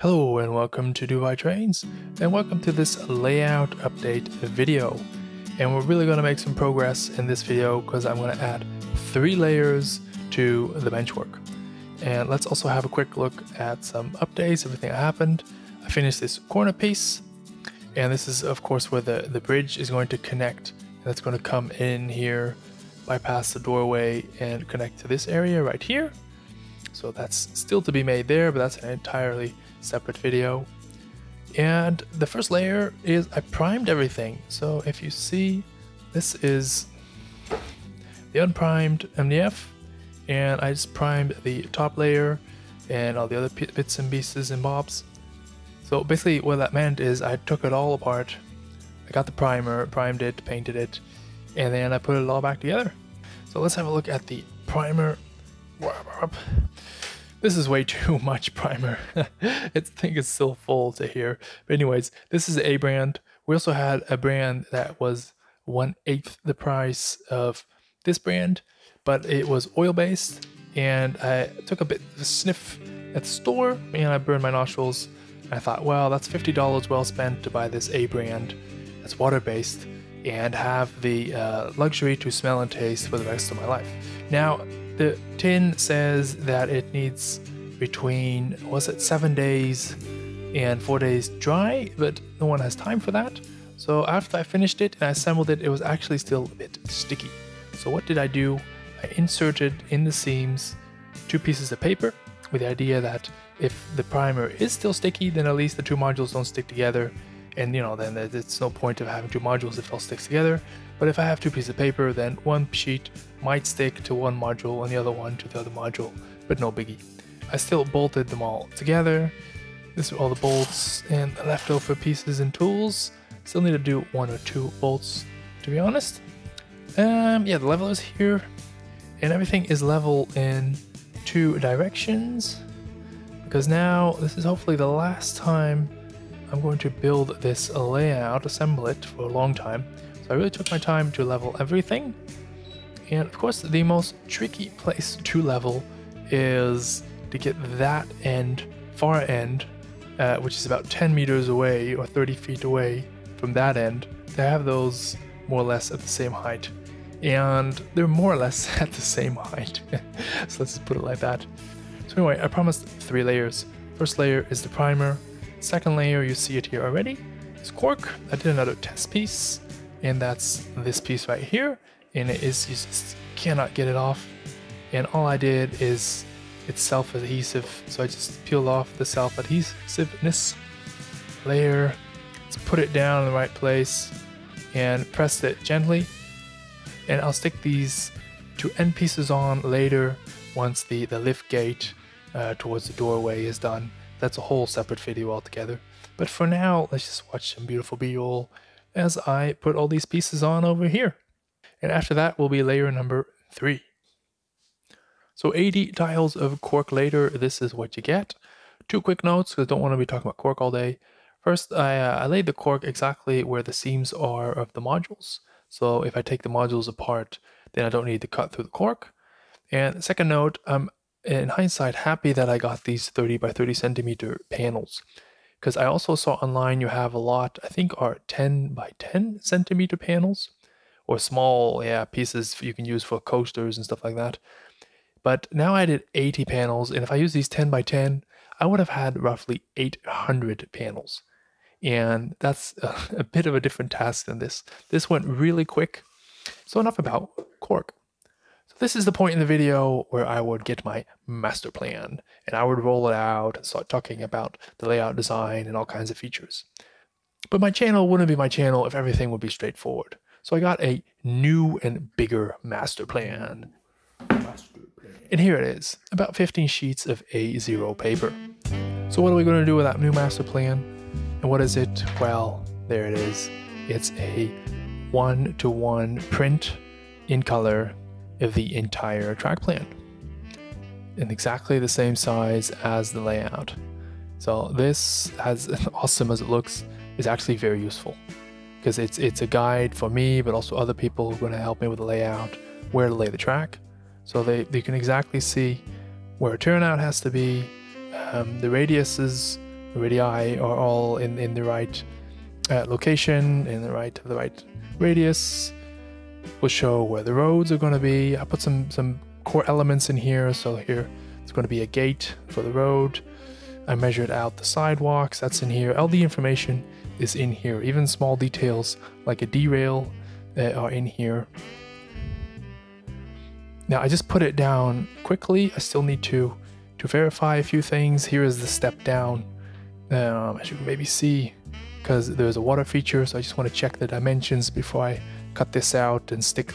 Hello and welcome to Do Trains, and welcome to this layout update video. And we're really going to make some progress in this video because I'm going to add 3 layers to the benchwork. And let's also have a quick look at some updates, everything that happened. I finished this corner piece, and this is of course where the bridge is going to connect. And it's going to come in here, bypass the doorway, and connect to this area right here. So that's still to be made there, but that's an entirely separate video. And the first layer is I primed everything. So if you see, this is the unprimed MDF, and I just primed the top layer and all the other bits and pieces and bobs. So basically what that meant is I took it all apart, I got the primer, primed it, painted it, and then I put it all back together. So let's have a look at the primer. This is way too much primer. I think it's still full to here. But anyways, this is a brand. We also had a brand that was 1/8 the price of this brand, but it was oil-based, and I took a bit of a sniff at the store and I burned my nostrils. I thought, well, that's $50 well spent to buy this A brand that's water-based and have the luxury to smell and taste for the rest of my life. Now, the tin says that it needs between, was it 7 days and 4 days dry, but no one has time for that. So after I finished it and I assembled it, it was actually still a bit sticky. So what did I do? I inserted in the seams 2 pieces of paper with the idea that if the primer is still sticky, then at least the 2 modules don't stick together. And then it's no point of having 2 modules if it all sticks together. But if I have 2 pieces of paper, then one sheet might stick to one module and the other one to the other module, but no biggie. I still bolted them all together. This are all the bolts and the leftover pieces and tools. Still need to do 1 or 2 bolts, to be honest. Yeah, the level is here, and everything is level in 2 directions, because now this is hopefully the last time I'm going to build this layout, assemble it for a long time. So I really took my time to level everything. And of course, the most tricky place to level is to get that end, far end, which is about 10 meters away or 30 feet away from that end, to have those more or less at the same height. And they're more or less at the same height. So let's just put it like that. So anyway, I promised 3 layers. First layer is the primer. Second layer, you see it here already, is cork. I did another test piece, and that's this piece right here, and it is, you just cannot get it off. And all I did is, it's self-adhesive, so I just peeled off the self-adhesiveness layer, let's put it down in the right place, and pressed it gently. And I'll stick these 2 end pieces on later once the lift gate towards the doorway is done. That's a whole separate video altogether. But for now, let's just watch some beautiful b-roll as I put all these pieces on over here. And after that will be layer number 3. So 80 tiles of cork later, this is what you get. 2 quick notes, because I don't want to be talking about cork all day. First, I laid the cork exactly where the seams are of the modules. So if I take the modules apart, then I don't need to cut through the cork. And second note, in hindsight, happy that I got these 30 by 30 centimeter panels, because I also saw online you have a lot, I think are 10 by 10 centimeter panels, or small pieces you can use for coasters and stuff like that. But now I did 80 panels, and if I use these 10 by 10, I would have had roughly 800 panels. And that's a bit of a different task than this. This went really quick. So enough about cork. This is the point in the video where I would get my master plan, and I would roll it out and start talking about the layout design and all kinds of features. But my channel wouldn't be my channel if everything would be straightforward. So I got a new and bigger master plan. And here it is, about 15 sheets of A0 paper. So what are we going to do with that new master plan? And what is it? Well, there it is. It's a 1-to-1 print in color of the entire track plan, in exactly the same size as the layout. So this, as awesome as it looks, is actually very useful, because it's a guide for me, but also other people who are going to help me with the layout, where to lay the track. So they can exactly see where a turnout has to be, the radiuses radii are all in the right location, in the right radius. Will show where the roads are going to be. I put some core elements in here. So here it's going to be a gate for the road. I measured out the sidewalks. That's in here. All the information is in here. Even small details like a derail are in here. Now I just put it down quickly. I still need to verify a few things. Here is the step down, as you can maybe see, because there's a water feature. So I just want to check the dimensions before I cut this out and stick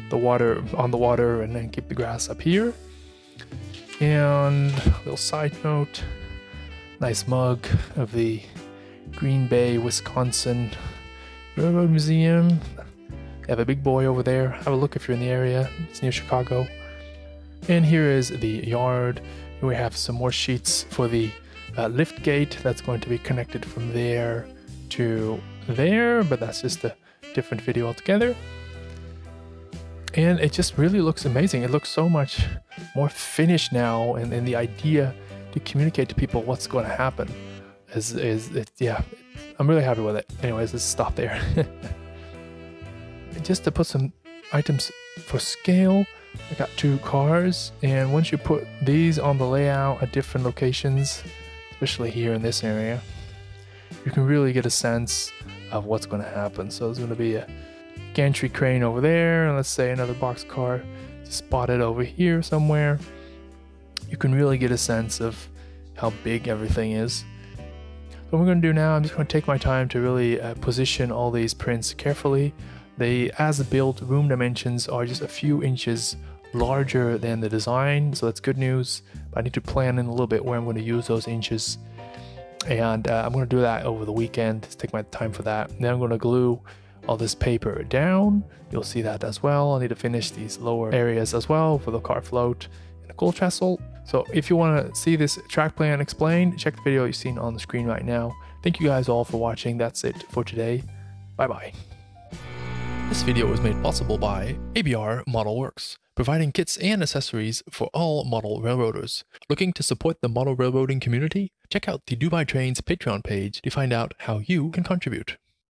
the water on the water, and then keep the grass up here. And a little side note, nice mug of the Green Bay, Wisconsin Railroad Museum. They have a big boy over there. Have a look if you're in the area. It's near Chicago. And here is the yard. Here we have some more sheets for the lift gate that's going to be connected from there to there, but that's just a different video altogether. And it just really looks amazing. It looks so much more finished now, and the idea to communicate to people what's going to happen yeah, I'm really happy with it. Anyways, let's stop there. Just to put some items for scale, I got 2 cars, and once you put these on the layout at different locations, especially here in this area, you can really get a sense of what's going to happen. So there's going to be a gantry crane over there, and let's say another boxcar spotted over here somewhere. You can really get a sense of how big everything is. What we're going to do now, I'm just going to take my time to really position all these prints carefully. The as-built room dimensions are just a few inches larger than the design, so that's good news. But I need to plan in a little bit where I'm going to use those inches, and I'm going to do that over the weekend. Just take my time for that. And then I'm going to glue all this paper down. You'll see that as well. I need to finish these lower areas as well for the car float and the coal trestle. So if you want to see this track plan explained, check the video you've seen on the screen right now. Thank you guys all for watching. That's it for today. Bye bye. This video was made possible by ABR Model Works, providing kits and accessories for all model railroaders. Looking to support the model railroading community? Check out the Dubai Trains Patreon page to find out how you can contribute.